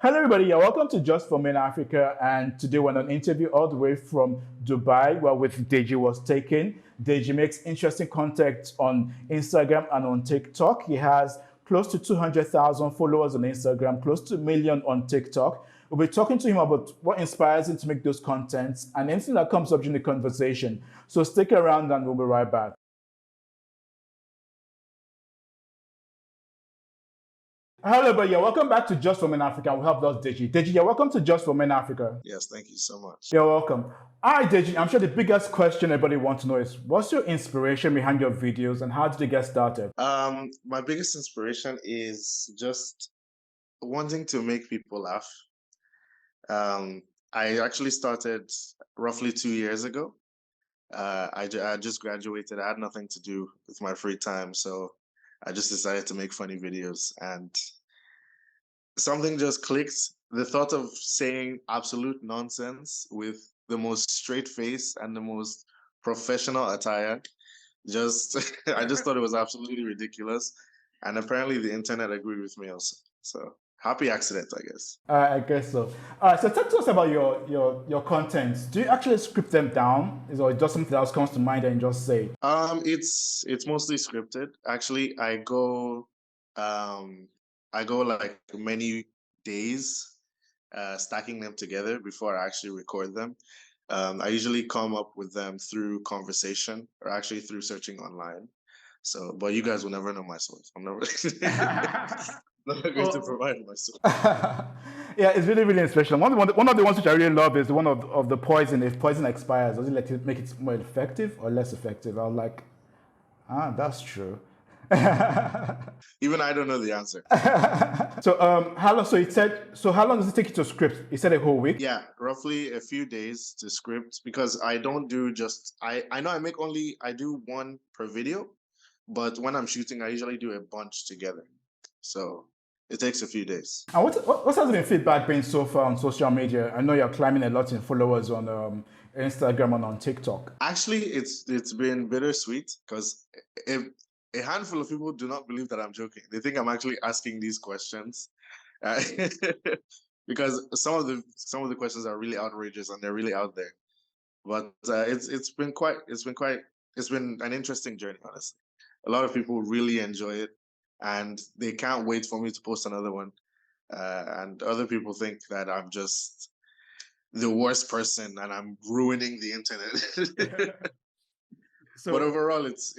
Hello, everybody. Yeah, welcome to Just for Men Africa. And today we're on an interview all the way from Dubai, where with Deji was taken. Deji makes interesting content on Instagram and on TikTok. He has close to 200,000 followers on Instagram, close to a million on TikTok. We'll be talking to him about what inspires him to make those contents and anything that comes up during the conversation. So stick around and we'll be right back. Hello, everybody. Yeah, welcome back to Just for Men Africa. We have lost Deji. Deji, yeah, welcome to Just for Men Africa. Yes, thank you so much. You're welcome. All right, Deji, I'm sure the biggest question everybody wants to know is what's your inspiration behind your videos and how did you get started? My biggest inspiration is just wanting to make people laugh. I actually started roughly 2 years ago. I just graduated. I had nothing to do with my free time, so I just decided to make funny videos, and something just clicked. The thought of saying absolute nonsense with the most straight face and the most professional attire, just I just thought it was absolutely ridiculous. And apparently the internet agreed with me also. So happy accident, I guess. I guess so. All right, so talk to us about your contents. Do you actually script them down? Is or just something else comes to mind and you just say? It's mostly scripted. Actually, I go like many days stacking them together before I actually record them. I usually come up with them through conversation or actually through searching online. So, but you guys will never know my source. I'm never, never going to Oh. provide my source. Yeah, it's really, really inspirational. One of the ones which I really love is the one of the poison. If poison expires, does it let it make it more effective or less effective? I was like, that's true. Even I don't know the answer. So how long? So it said. So how long does it take you to script? It said a whole week. Yeah, roughly a few days to script because I don't do just I know I do one per video, but when I'm shooting I usually do a bunch together. So it takes a few days. And what has been feedback been so far on social media? I know you're climbing a lot in followers on Instagram and on TikTok. Actually, it's been bittersweet because a handful of people do not believe that I'm joking. They think I'm actually asking these questions. Uh, because some of the questions are really outrageous and they're really out there. But it's been an interesting journey, honestly. A lot of people really enjoy it, and they can't wait for me to post another one. And other people think that I'm just the worst person and I'm ruining the internet. But overall, it's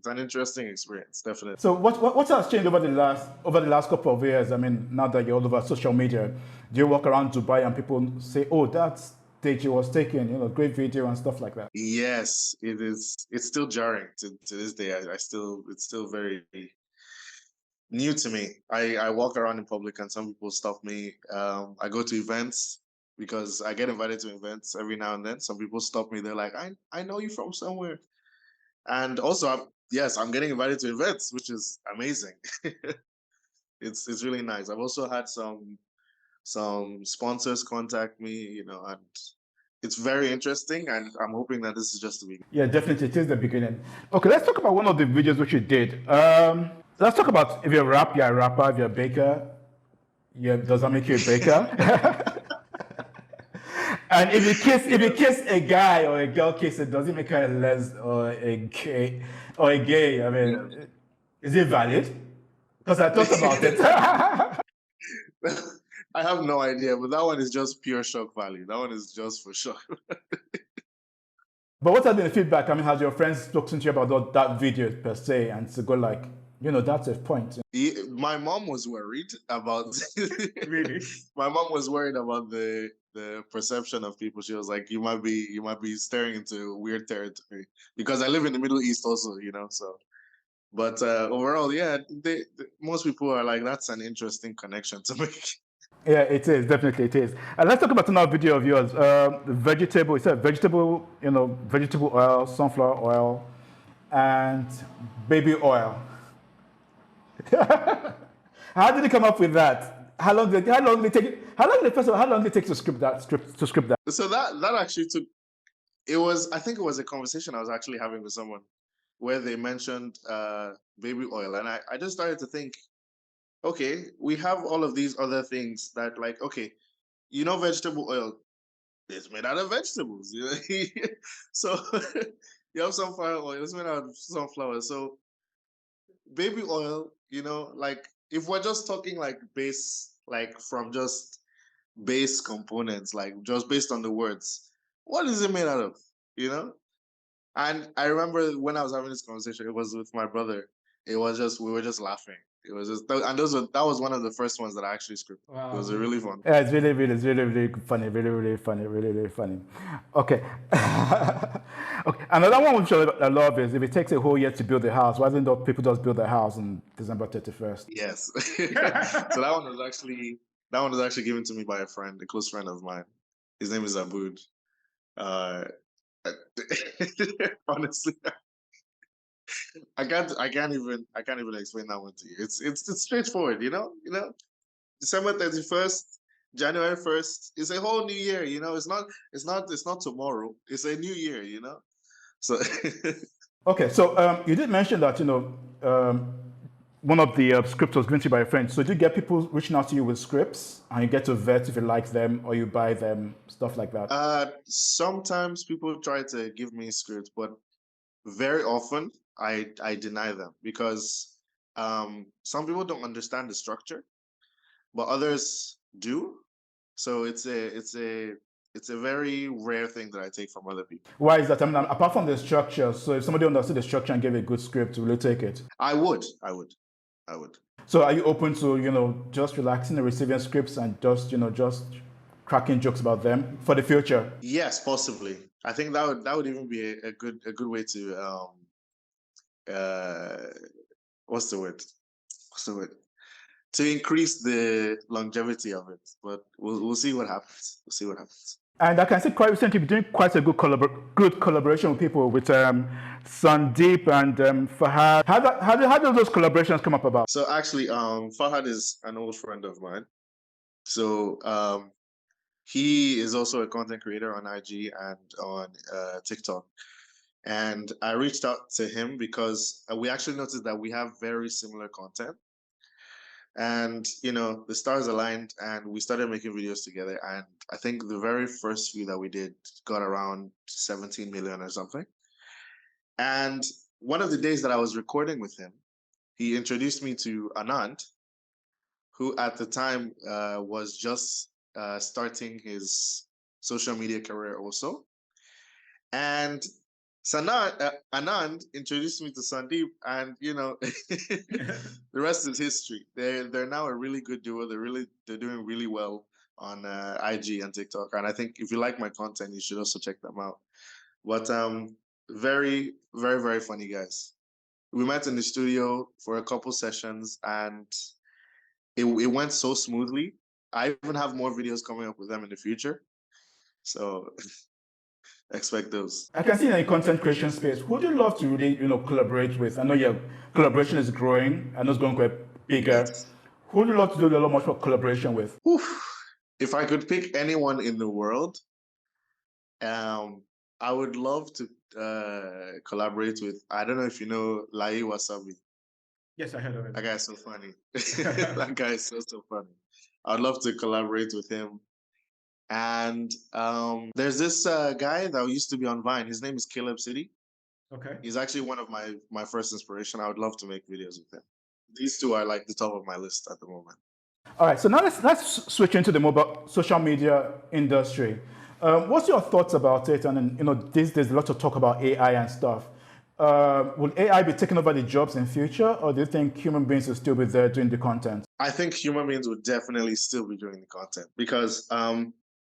an interesting experience, definitely. So what has changed over the last couple of years? I mean, now that you're all over social media, do you walk around Dubai and people say, "Oh, that's Deji was taken," great video and stuff like that? Yes, it is. It's still jarring to this day. It's still very new to me. I walk around in public and some people stop me. I go to events because I get invited to events every now and then. Some people stop me. They're like, I know you from somewhere. And also, yes, I'm getting invited to events, which is amazing. It's really nice. I've also had some sponsors contact me, and it's very interesting. And I'm hoping that this is just the beginning. Yeah, definitely, it is the beginning. Okay, let's talk about one of the videos which you did. Let's talk about if you're a rapper, if you're a baker. Yeah, does that make you a baker? And if you kiss a guy or a girl kiss it, does it make her a les or a gay I mean, is it valid? Because I thought about it. I have no idea, but that one is just pure shock value. That one is just for shock. But what has been the feedback? I mean, has your friends spoken to you about that video per se and to go like, that's a point? My mom was worried about Really? My mom was worried about the perception of people. She was like, you might be staring into weird territory because I live in the Middle East also, so. But overall, yeah, most people are like, that's an interesting connection to make. Yeah, it is, definitely it is. And let's talk about another video of yours. Vegetable, it said vegetable, vegetable oil, sunflower oil, and baby oil. How did you come up with that? How long did it take? How long did it take to script that? So that actually took. I think it was a conversation I was actually having with someone where they mentioned baby oil, and I just started to think, okay, we have all of these other things that, like, okay, vegetable oil is made out of vegetables. So you have sunflower oil, it's made out of sunflower. So baby oil, like if we're just talking like base, like from just base components, like just based on the words, what is it made out of? You know? And I remember when I was having this conversation, it was with my brother. It was just we were just laughing. It was just, and that was one of the first ones that I actually scripted. It was Wow. a really fun. Yeah, it's really funny, really funny, really funny. Okay. Okay. Another one which I love is if it takes a whole year to build a house, why don't people just build a house on December 31st? Yes. So that one was actually given to me by a friend, a close friend of mine. His name is Aboud. Uh, honestly, I can't even explain that one to you. It's straightforward, December 31st, January 1st. It's a whole new year, it's not tomorrow. It's a new year. So Okay, so you did mention that one of the scripts was given to you by a friend. So do you get people reaching out to you with scripts, and you get to vet if you like them or you buy them, stuff like that? sometimes people try to give me scripts, but very often I deny them because some people don't understand the structure, but others do. So it's a very rare thing that I take from other people. Why is that? I mean, apart from the structure, so if somebody understood the structure and gave a good script, will you take it? I would. I would. I would. So are you open to, just relaxing and receiving scripts and just cracking jokes about them for the future? Yes, possibly. I think that would even be a good way to uh what's the word? What's the word? To increase the longevity of it. But we'll see what happens. We'll see what happens. And I can see quite recently you're doing quite a good collaboration with people with Sandeep and Fahad. How do those collaborations come up about? So actually, Fahad is an old friend of mine. So he is also a content creator on IG and on TikTok. And I reached out to him because we actually noticed that we have very similar content. And the stars aligned and we started making videos together. And I think the very first few that we did got around 17 million or something. And one of the days that I was recording with him, he introduced me to Anand, who at the time was just starting his social media career also. And Anand introduced me to Sandeep, and the rest is history. They're now a really good duo. They're doing really well on IG and TikTok. And I think if you like my content, you should also check them out. But very, very, very funny guys. We met in the studio for a couple sessions, and it went so smoothly. I even have more videos coming up with them in the future. So expect those. I can see in the content creation space, who do you love to really, collaborate with? I know your collaboration is growing. I know it's going to get bigger. Yes. Who do you love to do a lot more collaboration with? Oof. If I could pick anyone in the world, I would love to collaborate with. I don't know if you know Lai Wasabi. Yes, I heard of That it. guy is so funny. That guy is so funny. I'd love to collaborate with him. And there's this guy that used to be on Vine. His name is Caleb City. Okay. He's actually one of my first inspiration. I would love to make videos with him. These two are like the top of my list at the moment. All right, so now let's switch into the mobile social media industry. What's your thoughts about it? And then, these days a lot of talk about AI and stuff. Will AI be taking over the jobs in future, or do you think human beings will still be there doing the content? I think human beings would definitely still be doing the content because,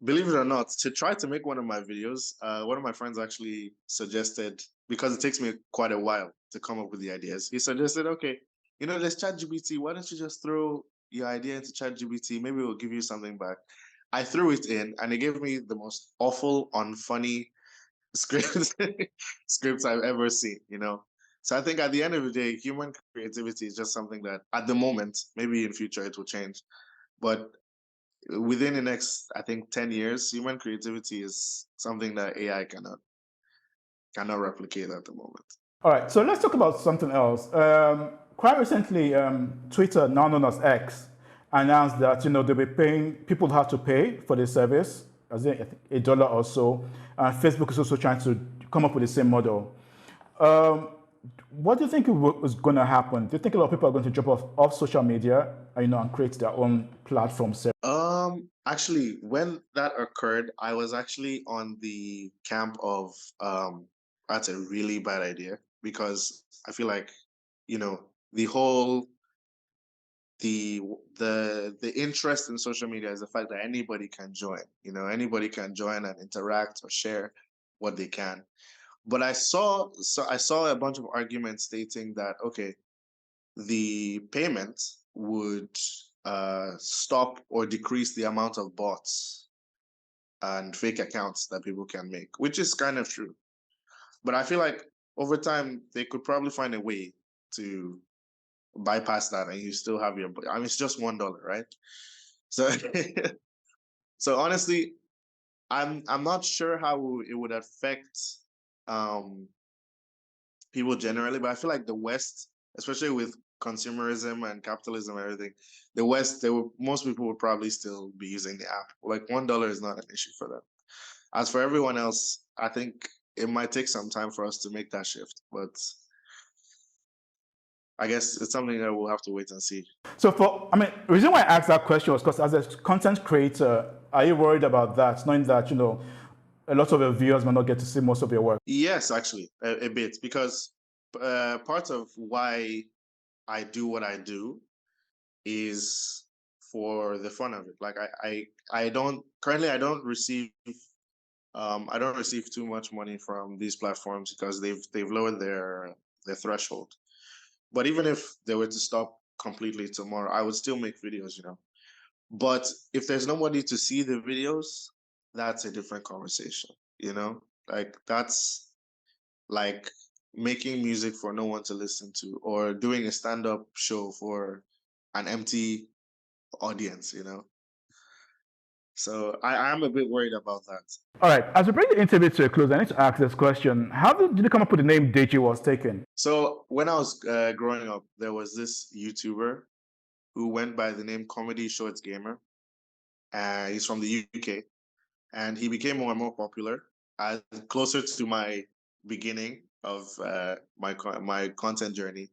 believe it or not, to try to make one of my videos, one of my friends actually suggested, because it takes me quite a while to come up with the ideas, he suggested, okay, there's ChatGPT. Why don't you just throw your idea into ChatGPT? Maybe it will give you something back. I threw it in and it gave me the most awful, unfunny scripts scripts I've ever seen. So I think at the end of the day, human creativity is just something that at the moment, maybe in future it will change. But within the next, I think, 10 years, human creativity is something that AI cannot replicate at the moment. All right, so let's talk about something else. quite recently, Twitter, now known as X, announced that they'll be paying, people have to pay for the service, as in I think $1 or so. And Facebook is also trying to come up with the same model. What do you think is going to happen? Do you think a lot of people are going to drop off social media, and create their own platform? Actually, when that occurred, I was actually on the camp of that's a really bad idea, because I feel like, the whole the interest in social media is the fact that anybody can join. Anybody can join and interact or share what they can. But I saw a bunch of arguments stating that, okay, the payment would stop or decrease the amount of bots and fake accounts that people can make, which is kind of true. But I feel like over time they could probably find a way to bypass that, and you still have your. I mean, it's just $1, right? So, so honestly, I'm not sure how it would affect people generally, but I feel like the West, especially with consumerism and capitalism and everything, the West, most people would probably still be using the app. Like $1 is not an issue for them. As for everyone else, I think it might take some time for us to make that shift, but I guess it's something that we'll have to wait and see. So the reason why I asked that question was because as a content creator, are you worried about that, knowing that, a lot of your viewers might not get to see most of your work? Yes, actually, a bit, because part of why I do what I do is for the fun of it. Like I don't receive too much money from these platforms because they've lowered their threshold. But even if they were to stop completely tomorrow, I would still make videos, But if there's nobody to see the videos, that's a different conversation, Like that's like making music for no one to listen to, or doing a stand-up show for an empty audience, So I am a bit worried about that. All right, as we bring the interview to a close, I need to ask this question. How did you come up with the name Deji Was Taken? So when I was growing up, there was this YouTuber who went by the name Comedy Shorts Gamer. He's from the UK, and he became more and more popular closer to my beginning of my content journey.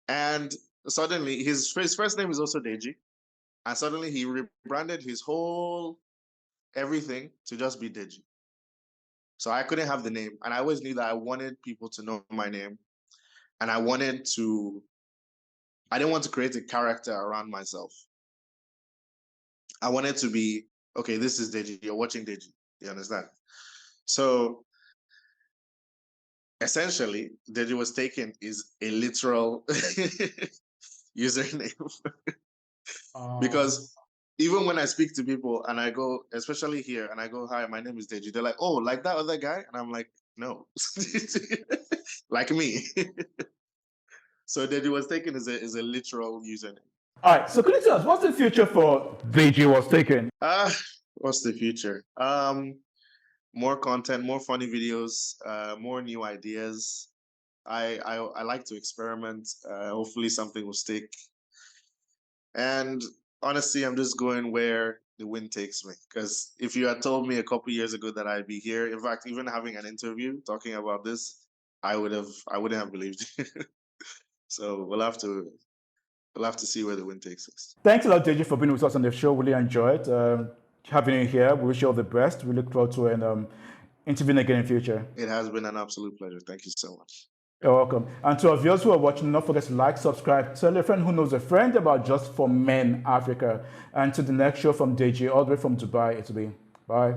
And suddenly, his first name is also Deji, and suddenly he rebranded his whole everything to just be Deji. So I couldn't have the name, and I always knew that I wanted people to know my name, and I didn't want to create a character around myself. I wanted to be, okay, this is Deji, you're watching Deji, you understand? So essentially, Deji Was Taken is a literal username. Because even when I speak to people and I go, especially here, and I go, hi, my name is Deji, they're like, oh, like that other guy? And I'm like, no, like me. So Deji Was Taken is a literal username. All right, so could you tell us, what's the future for Deji Was Taken? What's the future? More content, more funny videos, more new ideas. I like to experiment. Hopefully something will stick. And honestly, I'm just going where the wind takes me. Because if you had told me a couple years ago that I'd be here, in fact, even having an interview talking about this, I wouldn't have believed you. So we'll have to see where the wind takes us. Thanks a lot, Deji, for being with us on the show. Really enjoyed having you here. We wish you all the best. We look forward to an interviewing again in future. It has been an absolute pleasure. Thank you so much. You're welcome. And to our viewers who are watching, don't forget to like, subscribe, tell a friend who knows a friend about Just for Men Africa. And to the next show from Deji, all the way from Dubai, it'll be. Bye.